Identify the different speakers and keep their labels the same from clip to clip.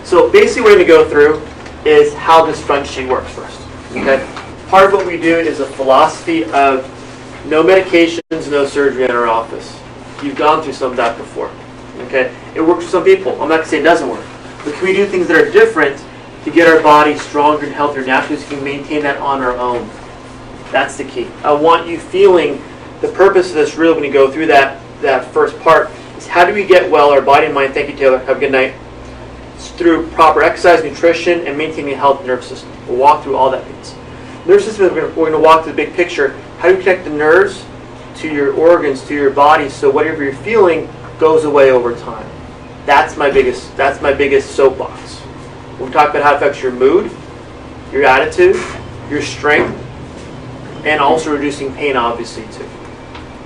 Speaker 1: So basically what we're going to go through is how this front sheet works first. Okay? Part of what we do is a philosophy of no medications, no surgery in our office. You've gone through some of that before. Okay? It works for some people. I'm not going to say it doesn't work. But can we do things that are different to get our body stronger and healthier naturally so we can maintain that on our own? That's the key. I want you feeling the purpose of this really when you go through that first part is how do we get well, our body and mind, thank you Taylor, have a good night, it's through proper exercise, nutrition, and maintaining a healthy nervous system. We'll walk through all that things. Nervous system, we're going to walk through the big picture. How do you connect the nerves to your organs, to your body, so whatever you're feeling goes away over time. That's my biggest soapbox. We'll talk about how it affects your mood, your attitude, your strength, and also reducing pain, obviously, too.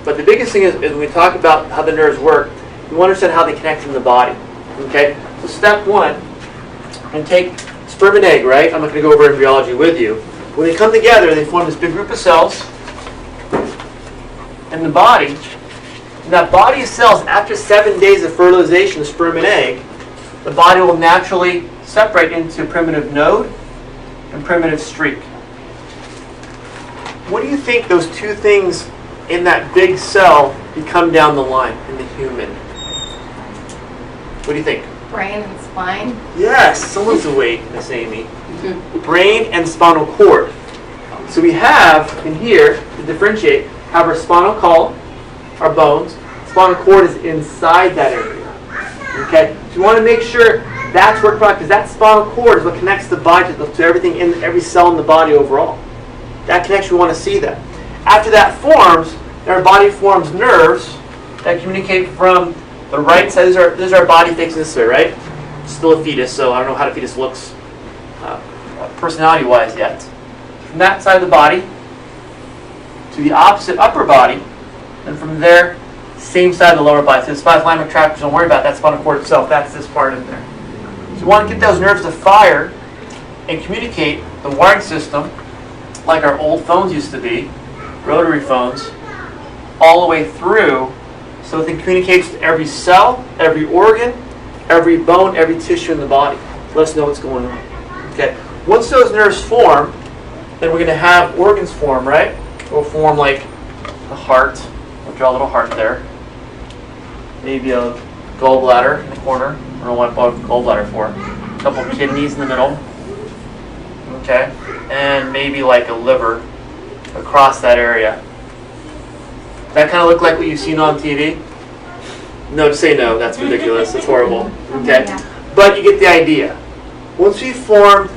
Speaker 1: But the biggest thing is when we talk about how the nerves work, you want to understand how they connect in the body. Okay? So step one, and take sperm and egg, right? I'm not going to go over embryology with you. When they come together, they form this big group of cells in the body. And that body of cells, after 7 days of fertilization of sperm and egg, the body will naturally separate into primitive node and primitive streak. What do you think those two things in that big cell become down the line in the human? What do you think?
Speaker 2: Brain and spine.
Speaker 1: Yes, someone's awake, Miss Amy. Brain and spinal cord. So we have in here, to differentiate, have our spinal column, our bones. Spinal cord is inside that area. Okay? So you want to make sure that's working right, because that spinal cord is what connects the body to everything in every cell in the body overall. That connection, we want to see that. After that forms, our body forms nerves that communicate from the right side. This is our body facing this way, right? Still a fetus, so I don't know how the fetus looks personality-wise yet. From that side of the body to the opposite upper body, and from there, same side of the lower body. So the spinothalamic tract, don't worry about that spinal cord itself. That's this part in there. So you want to get those nerves to fire and communicate the wiring system like our old phones used to be, rotary phones, all the way through so it communicates to every cell, every organ, every bone, every tissue in the body. Let us know what's going on. Okay. Once those nerves form, then we're going to have organs form, right? We'll form like the heart. We'll draw a little heart there. Maybe a gallbladder in the corner. I don't know what I bought a gallbladder for. A couple of kidneys in the middle. Okay. And maybe like a liver across that area. That kind of look like what you've seen on TV? No, just say no. That's ridiculous. It's horrible. Okay. But you get the idea. Once we form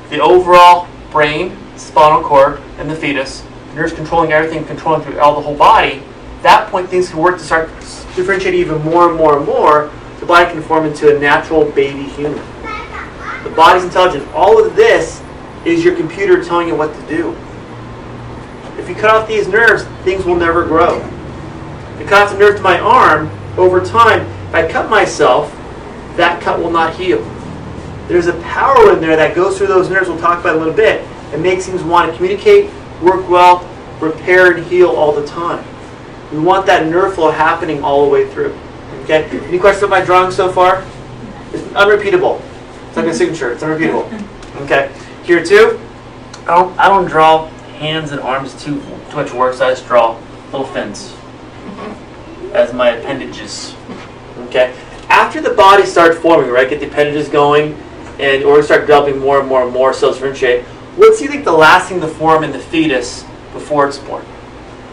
Speaker 1: the overall brain, spinal cord, and the fetus, nerves controlling everything, controlling through all the whole body, at that point things can work to start differentiating even more and more and more. The body can form into a natural baby human. The body's intelligent. All of this is your computer telling you what to do. If you cut off these nerves, things will never grow. If you cut off the nerve to my arm, over time, if I cut myself, that cut will not heal. There's a power in there that goes through those nerves, we'll talk about in a little bit, and makes things want to communicate, work well, repair, and heal all the time. We want that nerve flow happening all the way through. Okay? Any questions about my drawing so far? It's unrepeatable. It's like a signature. It's unrepeatable. Okay. Here too, I don't draw hands and arms too much work, so I just draw little fins as my appendages. Okay. After the body starts forming, right, get the appendages going, and organs start developing more and more and more cells differentiate. What's do you think the last thing to form in the fetus before it's born?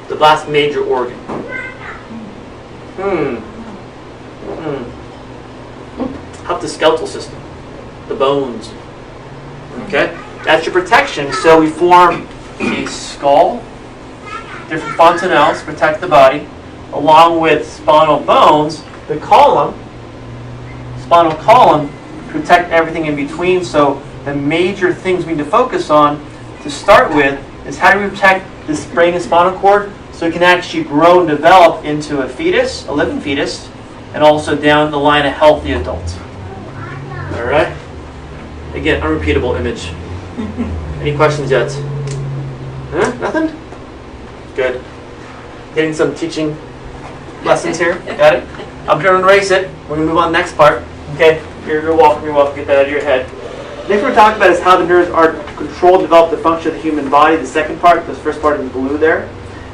Speaker 1: The last major organ. How about the skeletal system? The bones. Okay? That's your protection. So we form a skull, different fontanelles protect the body, along with spinal bones. The column, spinal column, protect everything in between. So the major things we need to focus on to start with is how do we protect this brain and spinal cord so it can actually grow and develop into a fetus, a living fetus, and also down the line a healthy adult. All right? Again, unrepeatable image. Any questions yet? Huh? Nothing? Good. Getting some teaching lessons here. Got it? I'm going to erase it. We're going to move on to the next part. Okay? You're welcome. You're welcome. Get that out of your head. Next we're talking about is how the nerves are controlled, develop the function of the human body. The second part, this first part in blue there.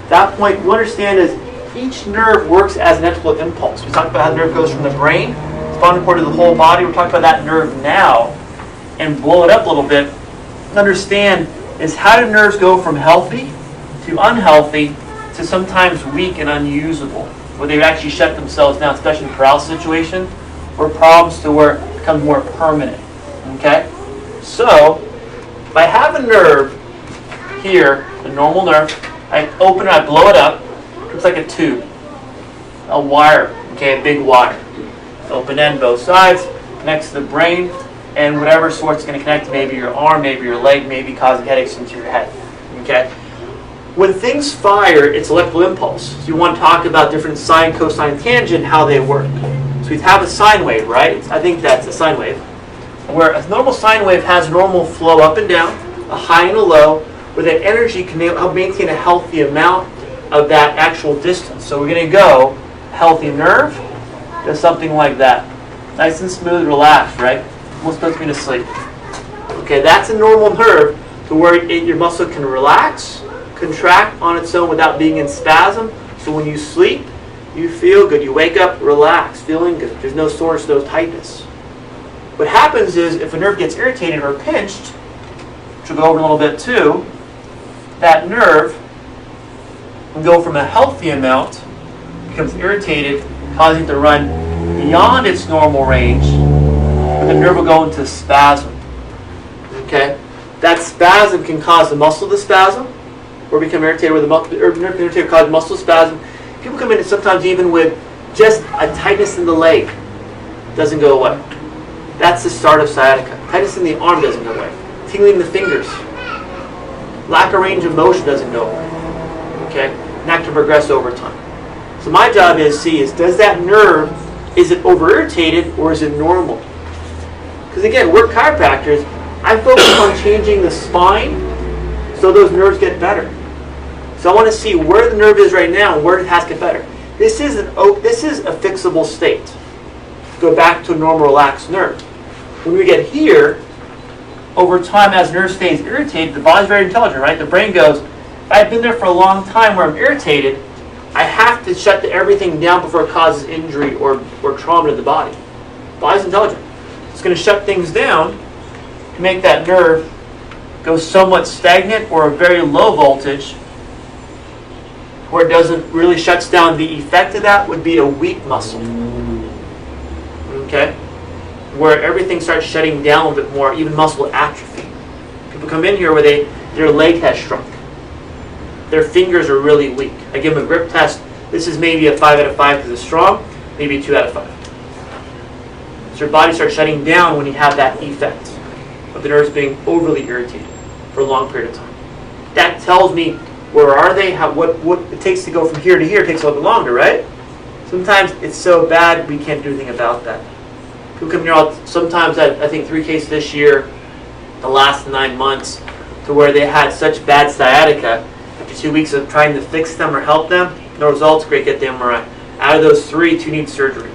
Speaker 1: At that point, we understand is each nerve works as an electrical impulse. We talked about how the nerve goes from the brain, spinal cord to the whole body. We're talking about that nerve now, and blow it up a little bit. Understand is how do nerves go from healthy to unhealthy to sometimes weak and unusable, where they actually shut themselves down, especially in paralysis situation, or problems to where it becomes more permanent. Okay? So, if I have a nerve here, a normal nerve, I open it, I blow it up, it looks like a tube, a wire, okay, a big wire. Open end, both sides, connects to the brain, and whatever sort's going to connect to maybe your arm, maybe your leg, maybe causing headaches into your head. Okay? When things fire, it's electrical impulse. So you want to talk about different sine, cosine, tangent, how they work. So we have a sine wave, right? I think that's a sine wave. Where a normal sine wave has normal flow up and down, a high and a low, where that energy can help maintain a healthy amount of that actual distance. So we're going to go healthy nerve to something like that. Nice and smooth, relaxed, right? Almost puts me to sleep. Okay, that's a normal nerve to where your muscle can relax, contract on its own without being in spasm. So when you sleep, you feel good. You wake up relaxed, feeling good. There's no soreness, no tightness. What happens is if a nerve gets irritated or pinched, which we'll go over a little bit too, that nerve will go from a healthy amount, becomes irritated, causing it to run beyond its normal range, but the nerve will go into spasm. Okay? That spasm can cause the muscle to spasm, or become irritated with the muscle, or nerve can irritate or cause muscle spasm. People come in sometimes even with just a tightness in the leg. Doesn't go away. That's the start of sciatica. Tightness in the arm doesn't go away. Tingling in the fingers. Lack of range of motion doesn't go away. Okay? And that can progress over time. So my job is does that nerve, is it over-irritated or is it normal? Because again, we're chiropractors. I focus on changing the spine so those nerves get better. So I want to see where the nerve is right now and where it has to get better. This is a fixable state. Go back to a normal relaxed nerve. When we get here, over time as nerve stays irritated, the body's very intelligent, right? The brain goes, if I've been there for a long time where I'm irritated, I have to shut everything down before it causes injury or trauma to the body. The body's intelligent. It's going to shut things down to make that nerve go somewhat stagnant or a very low voltage, where it doesn't really shuts down. The effect of that would be a weak muscle. Okay? Where everything starts shutting down a little bit more, even muscle atrophy. People come in here where their leg has shrunk. Their fingers are really weak. I give them a grip test. This is maybe a 5 out of 5 because it's strong, maybe a 2 out of 5. So your body starts shutting down when you have that effect of the nerves being overly irritated for a long period of time. That tells me where are they, what it takes to go from here to here. It takes a little bit longer, right? Sometimes it's so bad we can't do anything about that. People come here sometimes, I think 3 cases this year, the last 9 months, to where they had such bad sciatica. After 2 weeks of trying to fix them or help them, no results, great, get the MRI. Out of those 3, 2 need surgery.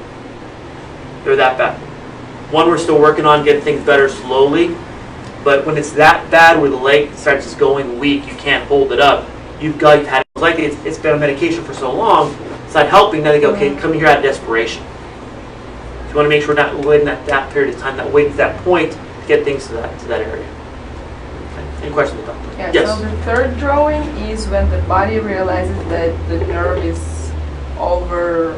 Speaker 1: They're that bad. 1 we're still working on getting things better slowly, but when it's that bad where the leg starts just going weak, you can't hold it up, you've had it like it's been on medication for so long, it's not helping, then they go, okay, come here out of desperation. So you want to make sure we're not waiting that period of time, not waiting to that point to get things to that area. Okay. Any questions about that?
Speaker 2: Yeah,
Speaker 1: yes.
Speaker 2: So the third drawing is when the body realizes that the nerve is over...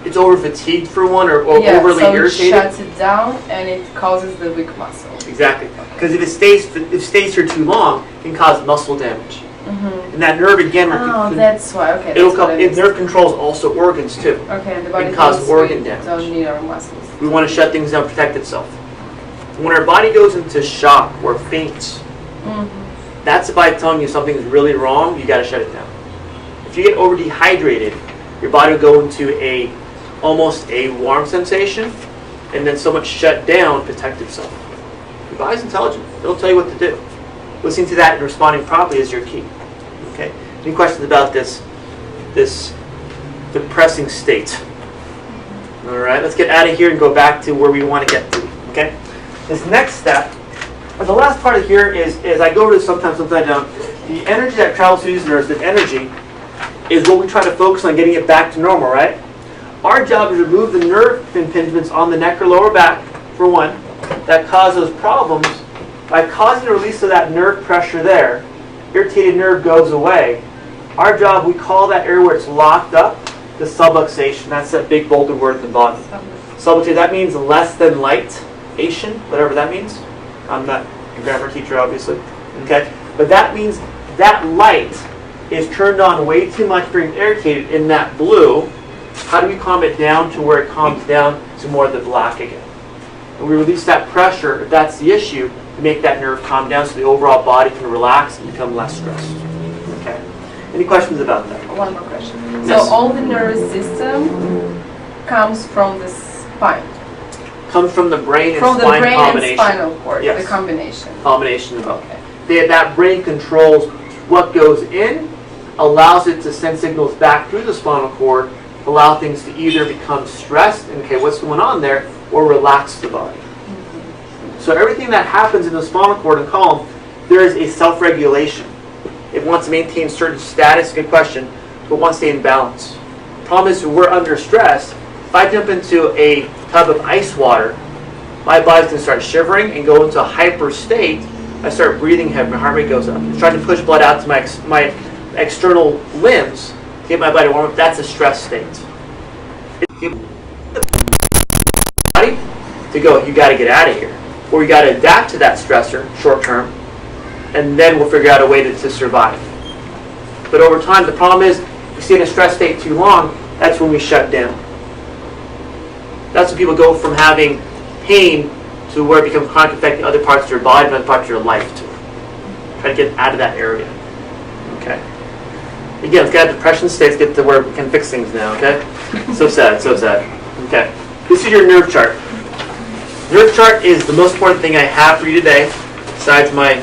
Speaker 1: it's over fatigued for one, or overly irritated.
Speaker 2: Yeah, so it shuts it down and it causes the weak muscle.
Speaker 1: Exactly. Because if it stays here too long, it can cause muscle damage. And that nerve again.
Speaker 2: That's why. Okay.
Speaker 1: Nerve controls also organs too.
Speaker 2: Okay, and the body
Speaker 1: can cause organ damage.
Speaker 2: Don't need our muscles.
Speaker 1: We want to shut things down, protect itself. When our body goes into shock or faints, that's the body telling you something is really wrong. You got to shut it down. If you get over dehydrated, your body will go into almost a warm sensation, and then so much shut down, protect itself. Your body's intelligent. It'll tell you what to do. Listening to that and responding properly is your key. Okay. Any questions about this depressing state? All right, let's get out of here and go back to where we want to get to. Okay. This next step, or the last part of here is I go over this sometimes I don't. The energy that travels through these nerves, the energy, is what we try to focus on getting it back to normal, right? Our job is to remove the nerve impingements on the neck or lower back, for one, that cause those problems. By causing the release of that nerve pressure there, irritated nerve goes away. Our job, we call that area where it's locked up, the subluxation. That's that big bolded word at the bottom. Subluxation, that means less than light-ation, whatever that means. I'm not a grammar teacher, obviously. Okay? But that means that light is turned on way too much during irritated in that blue. How do we calm it down to where it calms down to more of the black again? And we release that pressure, if that's the issue, to make that nerve calm down so the overall body can relax and become less stressed. Okay. Any questions about that?
Speaker 2: One more question.
Speaker 1: Yes.
Speaker 2: So all the nervous system comes from the spine?
Speaker 1: Comes from the brain and
Speaker 2: from
Speaker 1: spine
Speaker 2: the brain
Speaker 1: combination.
Speaker 2: And spinal cord,
Speaker 1: Yes.
Speaker 2: the combination.
Speaker 1: Combination of both.
Speaker 2: Okay.
Speaker 1: That brain controls what goes in, allows it to send signals back through the spinal cord, allow things to either become stressed, and okay, what's going on there, or relax the body. So everything that happens in the spinal cord and column, there is a self-regulation. It wants to maintain certain status, good question, but wants to stay in balance. The problem is when we're under stress, if I jump into a tub of ice water, my body's going to start shivering and go into a hyper state. I start breathing heavy, my heart rate goes up. It's trying to push blood out to my external limbs to get my body warm up. That's a stress state. Body to go, you got to get out of here. Or you got to adapt to that stressor, short term, and then we'll figure out a way to survive. But over time, the problem is, if we stay in a stress state too long, that's when we shut down. That's when people go from having pain to where it becomes chronic, affecting other parts of your body and other parts of your life too. Try to get out of that area. Okay. Again, let's get out of depression states, get to where we can fix things now, okay? So sad, so sad. Okay. This is your nerve chart. Nerve chart is the most important thing I have for you today, besides my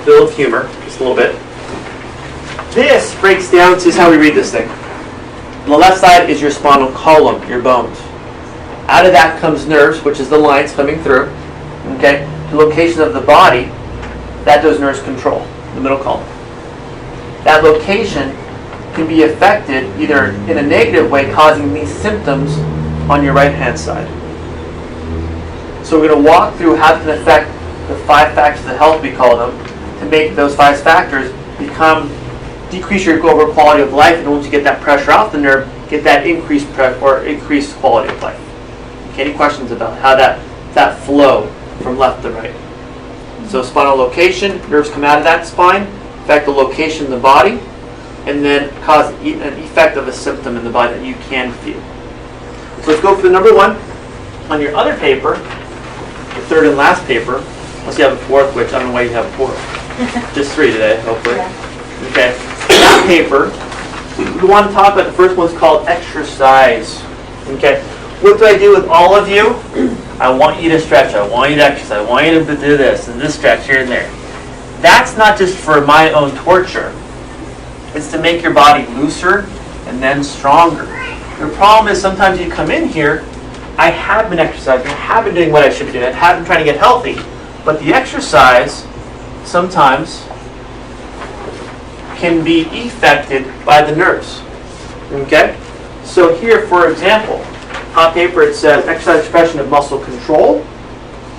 Speaker 1: bill of humor, just a little bit. This breaks down, this is how we read this thing. On the left side is your spinal column, your bones. Out of that comes nerves, which is the lines coming through. Okay, the location of the body, that those nerves control, the middle column. That location can be affected either in a negative way, causing these symptoms on your right-hand side. So we're going to walk through how it can affect the 5 factors of health, we call them, to make those 5 factors decrease your overall quality of life, and once you get that pressure off the nerve, get that increased quality of life. Okay, any questions about how that flow from left to right? So spinal location, nerves come out of that spine, affect the location of the body, and then cause an effect of a symptom in the body that you can feel. So let's go for the number 1. On your other paper, the third and last paper, unless you have a 4th, which I don't know why you have a 4th. Just 3 today, hopefully. Yeah. Okay. That paper, we want to talk about the first one's called exercise. Okay. What do I do with all of you? I want you to stretch. I want you to exercise. I want you to do this and this stretch here and there. That's not just for my own torture. It's to make your body looser and then stronger. The problem is sometimes you come in here, I have been exercising, I have been doing what I should be doing, I have been trying to get healthy, but the exercise sometimes can be affected by the nerves. Okay? So here, for example, on paper it says exercise expression of muscle control,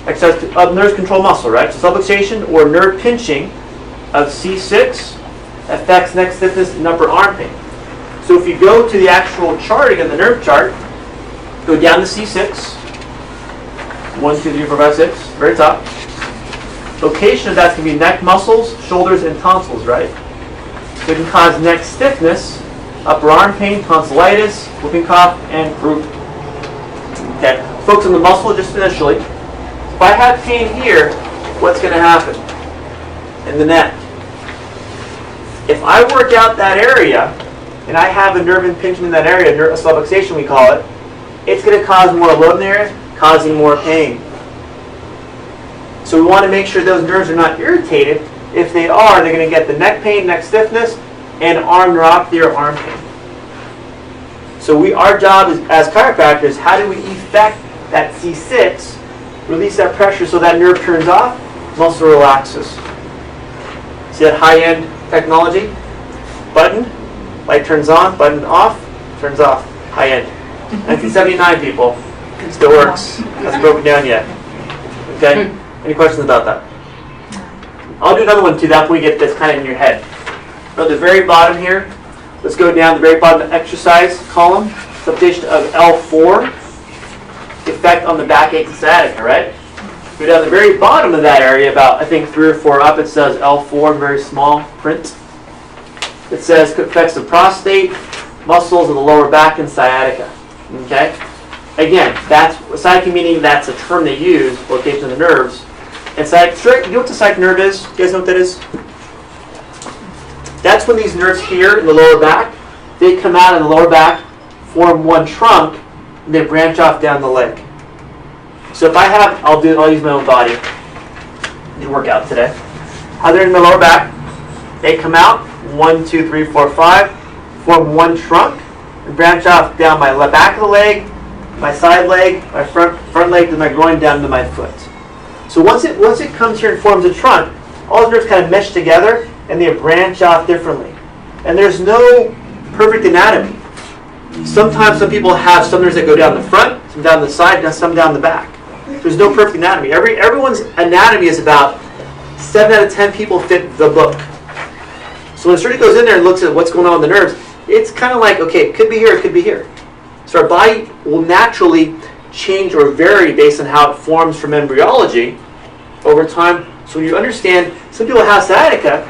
Speaker 1: exercise of nerves control muscle, right? So subluxation or nerve pinching of C6 affects neck stiffness and upper arm pain. So if you go to the actual chart, again, the nerve chart, go down to C6, 1, 2, 3, 4, 5, 6, very top. Location of that's going to be neck muscles, shoulders, and tonsils, right? So it can cause neck stiffness, upper arm pain, tonsillitis, whooping cough, and croup. Okay, focus on the muscle just initially. If I have pain here, what's going to happen? In the neck. If I work out that area, and I have a nerve impingement in that area, a subluxation we call it, it's going to cause more load in the area, causing more pain. So we want to make sure those nerves are not irritated. If they are, they're going to get the neck pain, neck stiffness, and arm neuropathy or arm pain. So our job as chiropractors, how do we effect that C6, release that pressure so that nerve turns off, muscle relaxes. See that high-end technology? Button, light turns on, button off, turns off, high-end. 1979 people, still works, hasn't broken down yet. Okay, any questions about that? I'll do another one too, that way we get this kind of in your head. At the very bottom here, let's go down the very bottom of the exercise column, subdivision of L4, effect on the backache and sciatica, right? Go down the very bottom of that area, about I think 3 or 4 up, it says L4, very small print. It says effects of prostate, muscles of the lower back, and sciatica. Okay? Again, that's sciatica, meaning that's a term they use, location of the nerves. And sciatica, you know what the sciatic nerve is? You guys know what that is? That's when these nerves here in the lower back, they come out in the lower back, form one trunk, and they branch off down the leg. So if I have, I'll use my own body to work out today. How they're in my lower back, they come out, 1, 2, 3, 4, 5, form one trunk, and branch off down my back of the leg, my side leg, my front leg, and my groin down to my foot. So once it comes here and forms a trunk, all the nerves kind of mesh together and they branch off differently. And there's no perfect anatomy. Sometimes some people have some nerves that go down the front, some down the side, and some down the back. There's no perfect anatomy. Everyone's anatomy is about 7 out of 10 people fit the book. So when a surgeon goes in there and looks at what's going on with the nerves, it's kind of like, okay, it could be here, it could be here. So our body will naturally change or vary based on how it forms from embryology over time. So when you understand, some people have sciatica.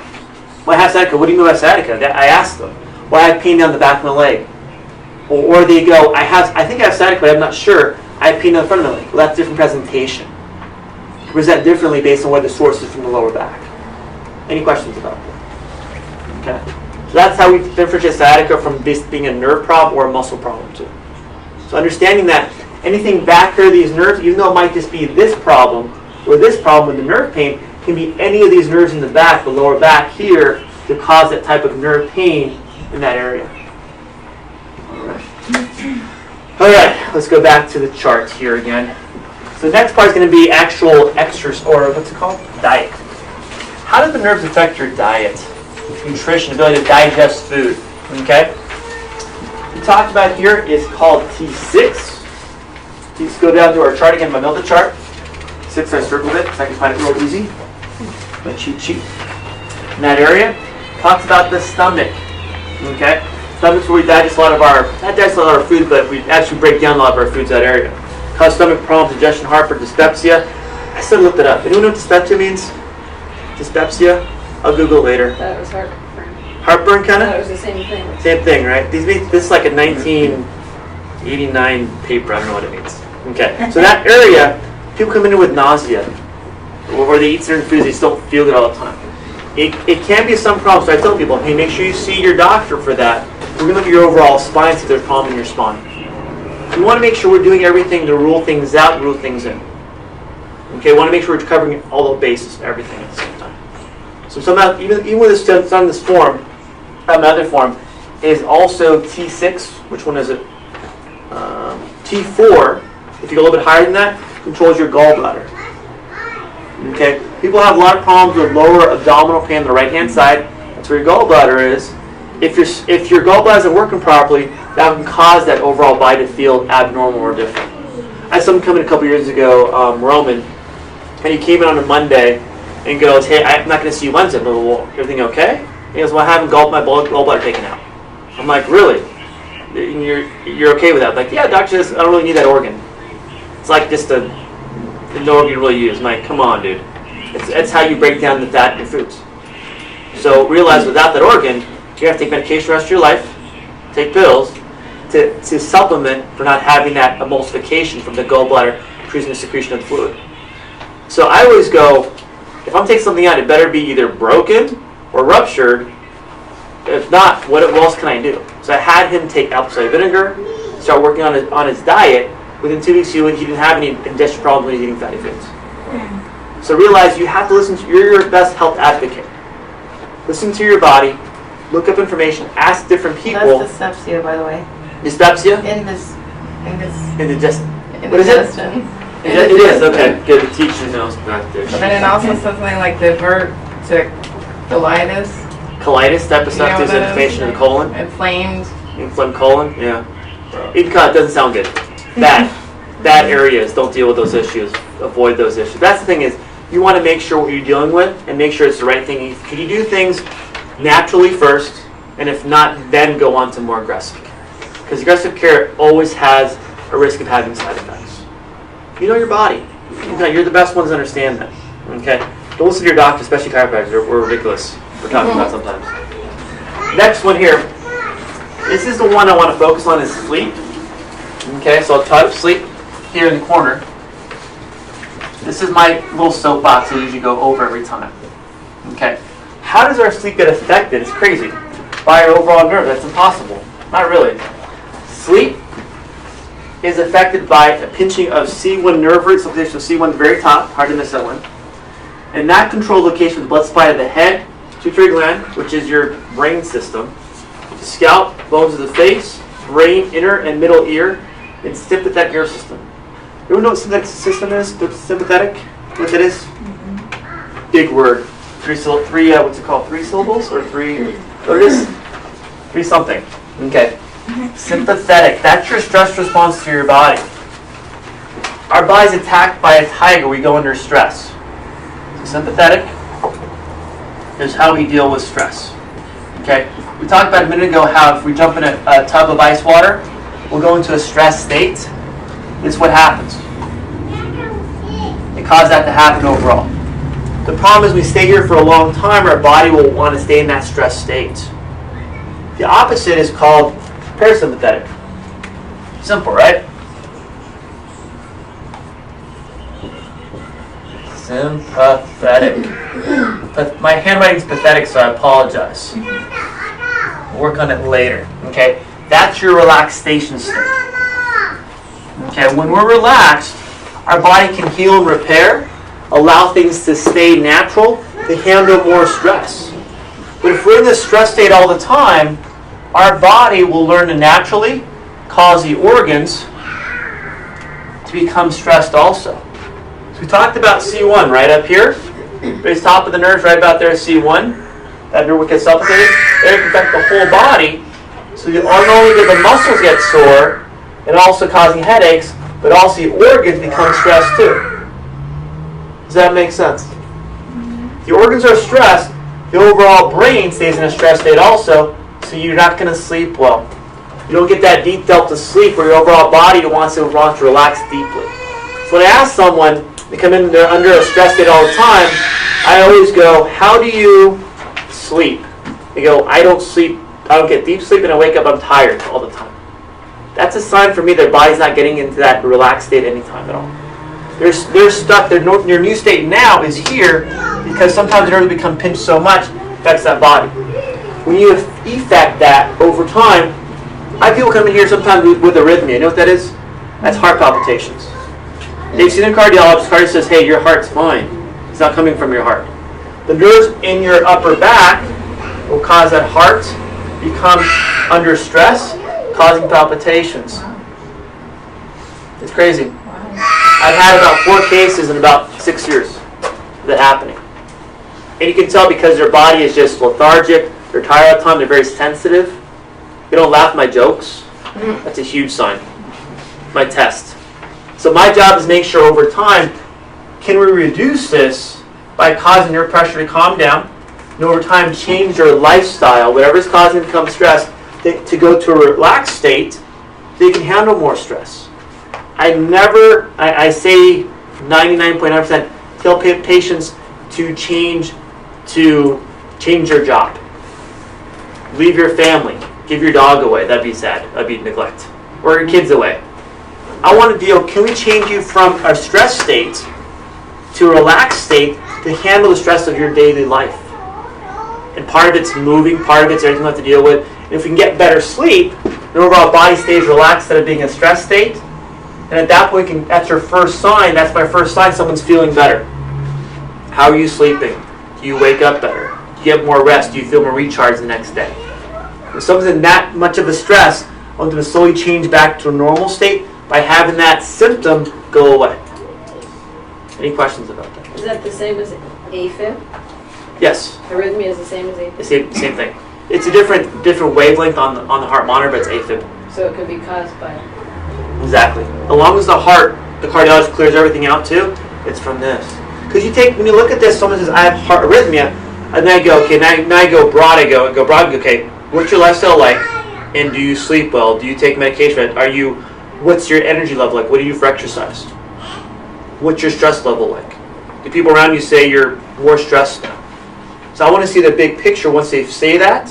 Speaker 1: Well, I have sciatica. What do you mean by sciatica? I ask them. Well, I have pain down the back of my leg. Or they go, I think I have sciatica, but I'm not sure. I have pain down the front of my leg. Well, that's different presentation. You present differently based on where the source is from the lower back. Any questions about that? Okay. So that's how we differentiate sciatica from this being a nerve problem or a muscle problem too. So understanding that anything back here, these nerves, even though it might just be this problem or this problem with the nerve pain, can be any of these nerves in the back, the lower back here, to cause that type of nerve pain in that area. All right, let's go back to the chart here again. So the next part is going to be actual exercise, or what's it called? Diet. How do the nerves affect your diet? Nutrition, ability to digest food. Okay? We talked about here is called T6. Let's go down to our chart again, my Milta chart. 6, I circled it so I can find it real easy. My cheat sheet. In that area, talks about the stomach. Okay? Stomach's where we digest a lot of our food, but we actually break down a lot of our foods in that area. Cause stomach problems, digestion, heartburn, dyspepsia. I still looked it up. Anyone know what dyspepsia means? Dyspepsia? I'll Google it later.
Speaker 2: That was heartburn.
Speaker 1: Heartburn, kind of?
Speaker 2: That was the same thing.
Speaker 1: Same thing, right? This is like a 1989 paper. I don't know what it means. Okay, so that area, people come in with nausea, or they eat certain foods, they still feel good all the time. It can be some problem, so I tell people, hey, make sure you see your doctor for that. We're going to look at your overall spine, see if there's a problem in your spine. We want to make sure we're doing everything to rule things out, rule things in. Okay, we want to make sure we're covering all the bases, everything at the same time. So somehow, even with this on this form, another form, is also T6. Which one is it? T4. If you go a little bit higher than that, controls your gallbladder. Okay, people have a lot of problems with lower abdominal pain on the right-hand side. That's where your gallbladder is. If your gallbladder isn't working properly, that can cause that overall body to feel abnormal or different. I had someone come in a couple years ago, Roman, and he came in on a Monday and goes, hey, I'm not going to see you Wednesday. I'm like, well, everything okay? He goes, well, I haven't my gallbladder taken out. I'm like, really? You're okay with that? I'm like, yeah, doctor says I don't really need that organ. It's like just no organ you really use. I'm like, come on, dude. It's how you break down the fat in your foods. So realize without that organ, you have to take medication the rest of your life, take pills, to supplement for not having that emulsification from the gallbladder increasing the secretion of the fluid. So I always go, if I'm taking something out, it better be either broken or ruptured. If not, what else can I do? So I had him take apple cider vinegar, start working on his diet. Within 2 weeks, he didn't have any digestion problems when he was eating fatty foods. So realize you have to listen to, you're your best health advocate. Listen to your body, look up information, ask different people.
Speaker 3: That's dyspepsia, by the way.
Speaker 1: Dyspepsia?
Speaker 2: In
Speaker 1: the just.
Speaker 2: in
Speaker 1: What is it?
Speaker 2: digestion.
Speaker 1: It is, okay. Good. The teacher knows back there.
Speaker 2: But then it also says something like diverticulitis.
Speaker 1: Colitis, type of stuff,
Speaker 2: You know
Speaker 1: gives
Speaker 2: what that
Speaker 1: inflammation
Speaker 2: is?
Speaker 1: of the colon.
Speaker 2: Inflamed.
Speaker 1: Colon, yeah. ECOG doesn't sound good. Bad areas, don't deal with those issues. Avoid those issues. That's the thing is, you want to make sure what you're dealing with and make sure it's the right thing. Can you do things naturally first, and if not, then go on to more aggressive care? Because aggressive care always has a risk of having side effects. You know your body. You're the best ones to understand that. Okay? Don't listen to your doctor, especially chiropractors. We're ridiculous. We're talking about sometimes. Next one here. This is the one I want to focus on is sleep. Okay, so I'll try to sleep here in the corner. This is my little soapbox I usually go over every time. Okay. How does our sleep get affected? It's crazy. By our overall nerve. That's impossible. Not really. Sleep is affected by a pinching of C1 nerve roots. So C1 at the very top. Hard to miss that one. And that controls location of the blood supply to the head, pituitary gland, which is your brain system, the scalp, bones of the face, brain, inner and middle ear, and sympathetic nerve system. Everyone know what sympathetic system is? The sympathetic? What that is? Big word. What's it called? 3 syllables? Or 3? What it is? 3 something. Okay. Sympathetic. That's your stress response to your body. Our body's attacked by a tiger. We go under stress. So sympathetic is how we deal with stress. Okay. We talked about a minute ago how if we jump in a tub of ice water, we'll go into a stress state. This is what happens. It causes that to happen overall. The problem is we stay here for a long time, our body will want to stay in that stress state. The opposite is called parasympathetic. Simple, right? Sympathetic. My handwriting's pathetic, so I apologize. We'll work on it later. Okay? That's your relaxation state. Okay, when we're relaxed, our body can heal and repair, allow things to stay natural, to handle more stress. But if we're in this stress state all the time, our body will learn to naturally cause the organs to become stressed also. So we talked about C1 right up here. Base top of the nerves right about there is C1. That nerve gets suffocated. It can affect the whole body. So not only do the muscles get sore, and also causing headaches, but also the organs become stressed too. Does that make sense? The organs are stressed, the overall brain stays in a stress state also, so you're not going to sleep well. You don't get that deep delta sleep where your overall body wants to relax deeply. So when I ask someone, they come in, they're under a stress state all the time, I always go, how do you sleep? They go, I don't sleep, I don't get deep sleep, and I wake up, I'm tired all the time. That's a sign for me their body's not getting into that relaxed state anytime at all. They're stuck. Their new state now is here because sometimes the nerves become pinched so much, it affects that body. When you effect that over time, I have people come in here sometimes with arrhythmia. You know what that is? That's heart palpitations. They've seen a cardiologist. Cardiologist says, hey, your heart's fine. It's not coming from your heart. The nerves in your upper back will cause that heart to become under stress, causing palpitations. It's crazy. I've had about 4 cases in about 6 years of that happening. And you can tell because their body is just lethargic, they're tired all the time, they're very sensitive. They don't laugh at my jokes. That's a huge sign. My test. So my job is to make sure over time, can we reduce this by causing your pressure to calm down, and over time change your lifestyle, whatever is causing you to become stressed, to go to a relaxed state so you can handle more stress. I say 99.9% tell patients to change your job. Leave your family. Give your dog away. That'd be sad. That'd be neglect. Or your kids away. I want to deal, can we change you from a stress state to a relaxed state to handle the stress of your daily life? And part of it's moving, part of it's everything you have to deal with. And if we can get better sleep, the overall body stays relaxed instead of being in a stress state. And at that point, that's your first sign. That's my first sign someone's feeling better. How are you sleeping? Do you wake up better? Do you have more rest? Do you feel more recharged the next day? If someone's in that much of a stress, I want them to slowly change back to a normal state by having that symptom go away. Any questions about that?
Speaker 3: Is that the same as AFib?
Speaker 1: Yes.
Speaker 3: Arrhythmia is the same as AFib?
Speaker 1: The same thing. It's a different wavelength on the heart monitor, but it's AFib.
Speaker 3: So it could be caused by...
Speaker 1: Exactly. As long as the cardiologist clears everything out too, it's from this. Because when you look at this, someone says, I have heart arrhythmia, and then I go, okay, now I go broad, okay, what's your lifestyle like? And do you sleep well? Do you take medication? What's your energy level like? What do you do for exercise? What's your stress level like? Do people around you say you're more stressed now? So I want to see the big picture. Once they say that,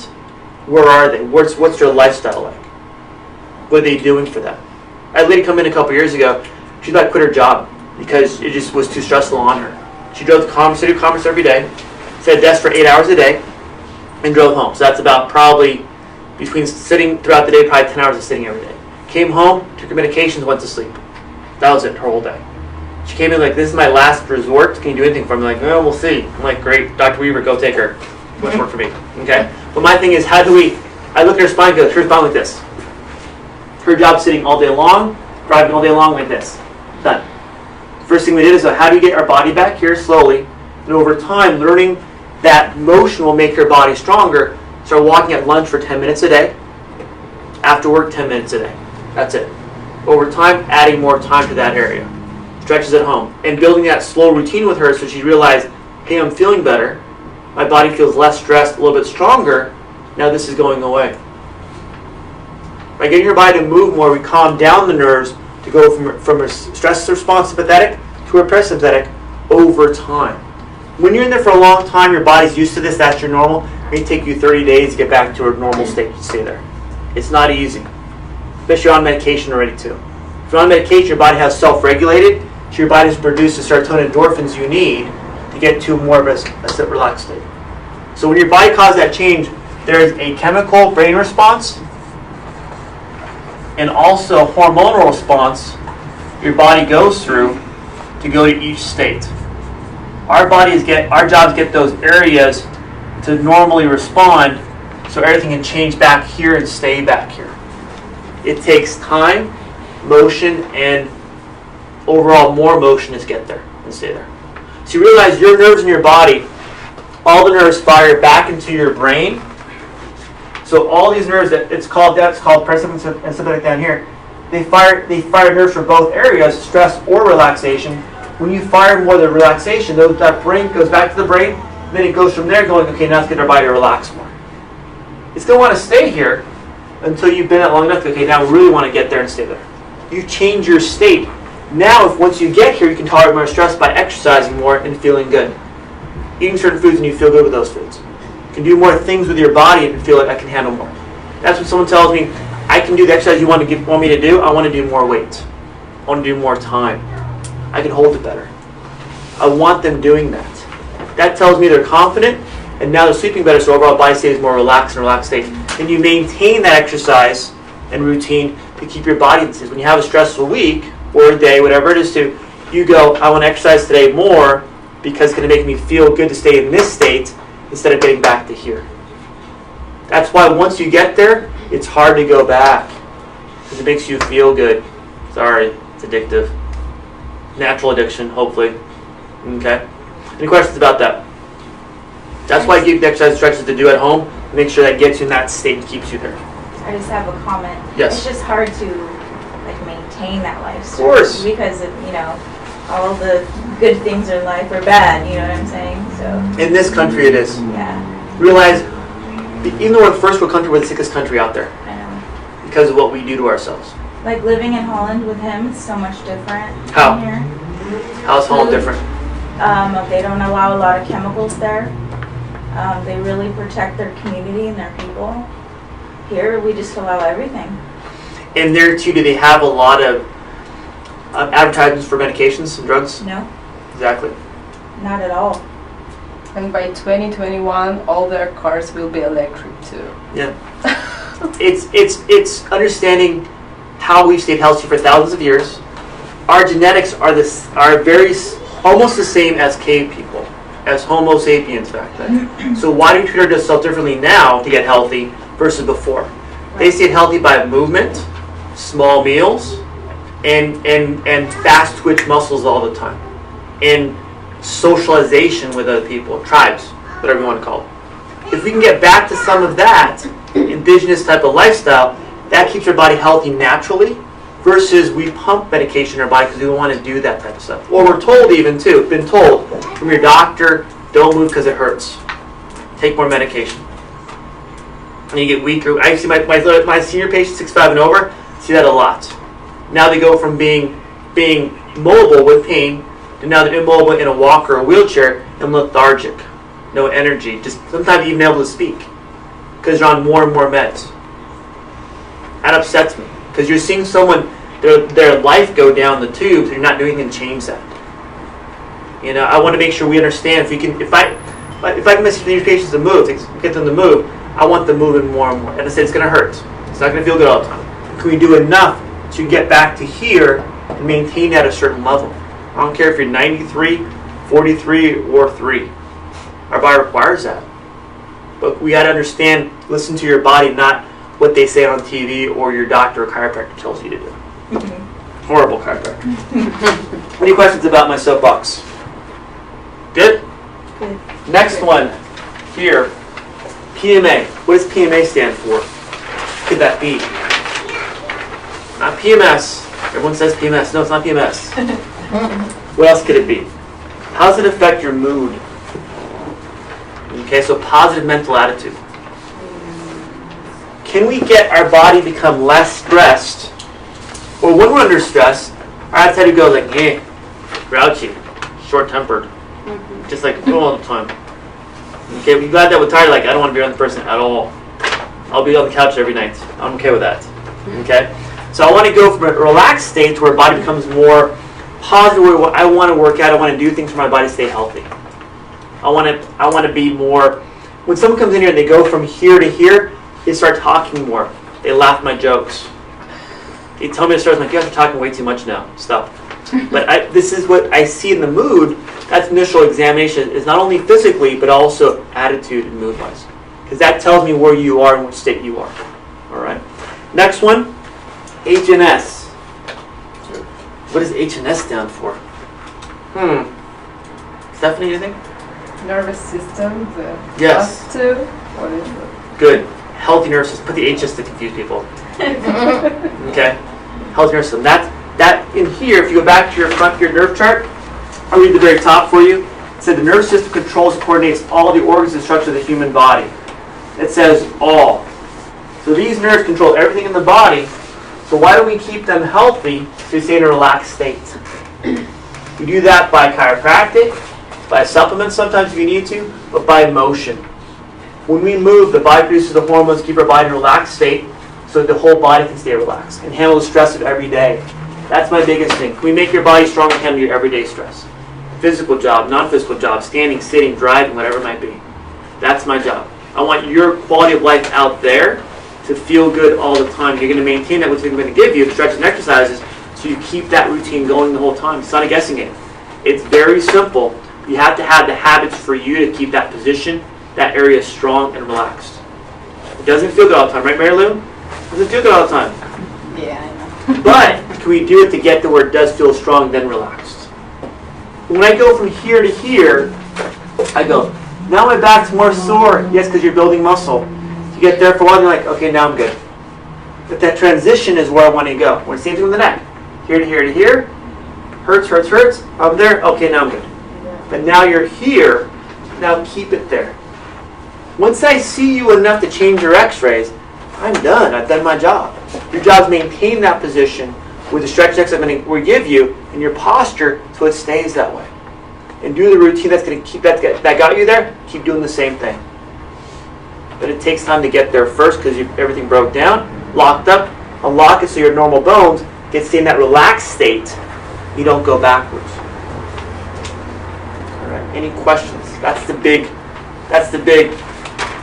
Speaker 1: where are they? What's their lifestyle like? What are they doing for that? I had a lady come in a couple years ago. She thought quit her job because it just was too stressful on her. She drove to City of Commerce every day, sat at a desk for 8 hours a day, and drove home. So that's about probably between sitting throughout the day, probably 10 hours of sitting every day. Came home, took her medications, went to sleep. That was it, her whole day. She came in like, this is my last resort. Can you do anything for me? I'm like, no, we'll see. I'm like, great, Dr. Weaver, go take her. Much work for me. Okay? But my thing is, I look at her spine and go, her spine like this. Her job sitting all day long, driving all day long like this. Done. First thing we did is, how do you get our body back here slowly? And over time, learning that motion will make your body stronger. Start walking at lunch for 10 minutes a day. After work, 10 minutes a day. That's it. Over time, adding more time to that area. Stretches at home. And building that slow routine with her so she realized, hey, I'm feeling better. My body feels less stressed, a little bit stronger. Now this is going away. By getting your body to move more, we calm down the nerves to go from a stress response sympathetic to a parasympathetic over time. When you're in there for a long time, your body's used to this, that's your normal. It may take you 30 days to get back to a normal state to stay there. It's not easy. Especially on medication already too. If you're on medication, your body has self-regulated, so your body produces the serotonin endorphins you need to get to more of a relaxed state. So when your body causes that change, there is a chemical brain response and also hormonal response your body goes through to go to each state. Our jobs get those areas to normally respond so everything can change back here and stay back here. It takes time, motion, and overall more motion to get there and stay there. So you realize your nerves in your body, all the nerves fire back into your brain. So all these nerves, that's called parasympathetic and sympathetic down here, they fire nerves for both areas, stress or relaxation. When you fire more the relaxation, that brain goes back to the brain, then it goes from there going, okay, now let's get our body to relax more. It's going to want to stay here until you've been at long enough, okay, now we really want to get there and stay there. You change your state. Now, once you get here, you can tolerate more stress by exercising more and feeling good. Eating certain foods and you feel good with those foods. You can do more things with your body and feel like I can handle more. That's when someone tells me, I can do the exercise you want me to do, I want to do more weight. I want to do more time. I can hold it better. I want them doing that. That tells me they're confident and now they're sleeping better, so overall body stays more relaxed and relaxed state. And you maintain that exercise and routine to keep your body in this. When you have a stressful week or a day, whatever it is, you go, I want to exercise today more because it's going to make me feel good to stay in this state instead of getting back to here. That's why once you get there, it's hard to go back because it makes you feel good. Sorry, it's addictive. Natural addiction, hopefully. Okay? Any questions about that? That's why I give you the exercise stretches to do at home. Make sure that gets you in that state and keeps you there.
Speaker 4: I just have a comment.
Speaker 1: Yes.
Speaker 4: It's just hard to maintain that lifestyle.
Speaker 1: Of course.
Speaker 4: Because all the good things in life are bad. You know what I'm saying? So.
Speaker 1: In this country, it is.
Speaker 4: Yeah.
Speaker 1: Realize, even though we're the first world country, we're the sickest country out there
Speaker 4: I know.
Speaker 1: because of what we do to ourselves.
Speaker 4: Like living in Holland with him, it's so much different.
Speaker 1: How?
Speaker 4: Than here.
Speaker 1: How's Holland different?
Speaker 4: They don't allow a lot of chemicals there. They really protect their community and their people. Here, we just allow everything.
Speaker 1: And there too, do they have a lot of advertisements for medications and drugs?
Speaker 4: No.
Speaker 1: Exactly.
Speaker 4: Not at all.
Speaker 2: And by 2021, all their cars will be electric too.
Speaker 1: Yeah. It's understanding how we've stayed healthy for thousands of years. Our genetics are almost the same as cave people, as Homo sapiens back then. So why do we treat ourselves differently now to get healthy versus before? They stayed healthy by movement, small meals, and fast twitch muscles all the time, and socialization with other people, tribes, whatever you want to call it. If we can get back to some of that indigenous type of lifestyle, that keeps our body healthy naturally, versus we pump medication in our body because we don't want to do that type of stuff. Or we're told even too, been told from your doctor, don't move because it hurts. Take more medication. And you get weaker. I see my senior patients, 65 and over, see that a lot. Now they go from being mobile with pain to now they're immobile in a walker or a wheelchair and lethargic, no energy, just sometimes even able to speak because you're on more and more meds. That upsets me because you're seeing someone their life go down the tubes and you're not doing anything to change that. You know, I want to make sure we understand if I can miss these patients to move, get them to move, I want them moving more and more. And I said it's going to hurt. It's not going to feel good all the time. Can we do enough to get back to here and maintain at a certain level? I don't care if you're 93, 43, or 3. Our body requires that. But we got to understand, listen to your body, not what they say on TV or your doctor or chiropractor tells you to do. Horrible chiropractor. Any questions about my soapbox? Good?
Speaker 4: Good.
Speaker 1: Next one here. PMA. What does PMA stand for? What could that be? Not PMS. Everyone says PMS. No, it's not PMS. What else could it be? How does it affect your mood? Okay, so positive mental attitude. Can we get our body become less stressed? Or when we're under stress, our attitude goes like, eh, grouchy, short-tempered, just like all the time. Okay, we got that with tired, like I don't want to be around the person at all. I'll be on the couch every night. I'm okay with that. Okay, so I want to go from a relaxed state to where body becomes more positive. Where I want to work out, I want to do things for my body to stay healthy. I want to be more. When someone comes in here and they go from here to here, they start talking more. They laugh at my jokes. They tell me the stories. I'm like, you guys are talking way too much now. Stop. But this is what I see in the mood. That's initial examination. Is not only physically, but also attitude and mood-wise. Because that tells me where you are and which state you are. All right. Next one, HNS. What does HNS stand for? Stephanie, anything?
Speaker 2: Nervous system.
Speaker 1: Yes.
Speaker 2: What is it?
Speaker 1: Good. Healthy nervous system. Put the H just to confuse people. Okay. Healthy nervous system. That in here, if you go back to your front your nerve chart, I'll read the very top for you. It said the nervous system controls and coordinates all the organs and structures of the human body. It says all. So these nerves control everything in the body. So why don't we keep them healthy so you stay in a relaxed state? We do that by chiropractic, by supplements sometimes if you need to, but by motion. When we move, the body produces the hormones to keep our body in a relaxed state so that the whole body can stay relaxed and handle the stress of every day. That's my biggest thing. Can we make your body strong and handle your everyday stress? Physical job, non-physical job, standing, sitting, driving, whatever it might be. That's my job. I want your quality of life out there to feel good all the time. You're going to maintain that, which I'm going to give you, the stretches and exercises, so you keep that routine going the whole time. It's not a guessing game. It's very simple. You have to have the habits for you to keep that position, that area strong and relaxed. It doesn't feel good all the time, right, Mary Lou? It doesn't feel good all the time.
Speaker 3: Yeah, I know.
Speaker 1: But can we do it to get to where it does feel strong, then relaxed? When I go from here to here, I go, now my back's more sore. Yes, because you're building muscle. You get there for a while, you're like, okay, now I'm good. But that transition is where I want to go. When same thing with the neck. Here to here to here. Hurts, hurts, hurts. Up there, okay, now I'm good. But now you're here, now keep it there. Once I see you enough to change your x-rays, I'm done. I've done my job. Your job is maintain that position with the stretch checks I'm going to give you and your posture so it stays that way. And do the routine that's going to keep that got you there, keep doing the same thing. But it takes time to get there first because everything broke down, locked up, unlock it so your normal bones get stay in that relaxed state. You don't go backwards. All right. Any questions? That's the big.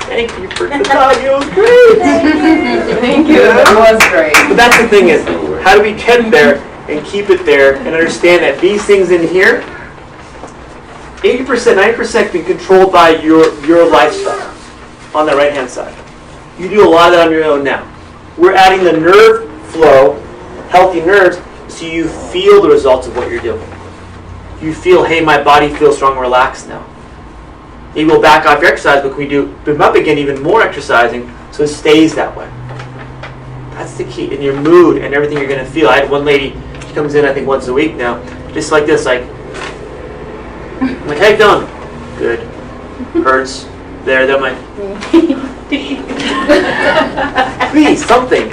Speaker 1: Thank you for the dog. It was great.
Speaker 2: Thank you. It was great.
Speaker 1: But that's the thing is, how do we get there and keep it there and understand that these things in here, 80%, 90% can be controlled by your lifestyle on the right-hand side. You do a lot of that on your own now. we're adding the nerve flow, healthy nerves, so you feel the results of what you're doing. You feel, hey, my body feels strong and relaxed now. Maybe we'll back off your exercise, but can we do boom up again, even more exercising, so it stays that way. That's the key. In your mood and everything you're going to feel. I had one lady, she comes in I think once a week now, just like this, like, I'm like, how you feeling? Good. Hurts. There, I'm like, please, something.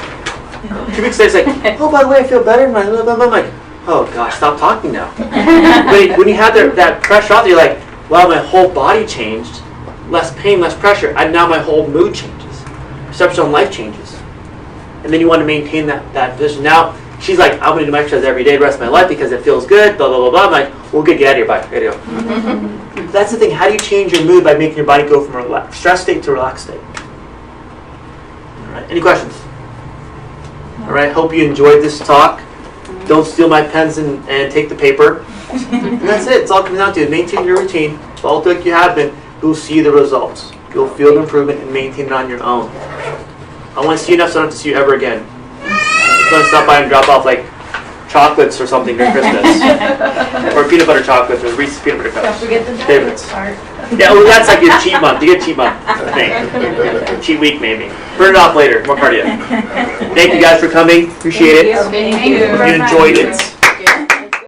Speaker 1: 2 weeks later, it's like, oh, by the way, I feel better. I'm like, oh gosh, stop talking now. When you have that pressure off, you're like, wow, my whole body changed. Less pain, less pressure, and now my whole mood changes. Perception on life changes. And then you want to maintain that position. Now, she's like, I'm going to do my exercise every day the rest of my life because it feels good, blah, blah, blah, blah. I'm like, well, good, get out of here, bye. Gotta go. That's the thing. How do you change your mood by making your body go from a stress state to a relaxed state? All right. Any questions? All right. Hope you enjoyed this talk. Don't steal my pens and take the paper. And that's it. It's all coming down to maintain your routine. Follow it like you have been. You'll see the results. You'll feel the improvement and maintain it on your own. I want to see you enough so I don't have to see you ever again. I'm going to stop by and drop off like chocolates or something during Christmas. Or peanut butter chocolates or Reese's peanut butter cups.
Speaker 4: Don't forget the
Speaker 1: favorites.
Speaker 4: part.
Speaker 1: Yeah, well, that's like your cheat month. You get cheat month thing. Cheat week, maybe. Burn it off later. More cardio. Thank you guys for coming. Appreciate it.
Speaker 2: Thank you.
Speaker 1: If you enjoyed it.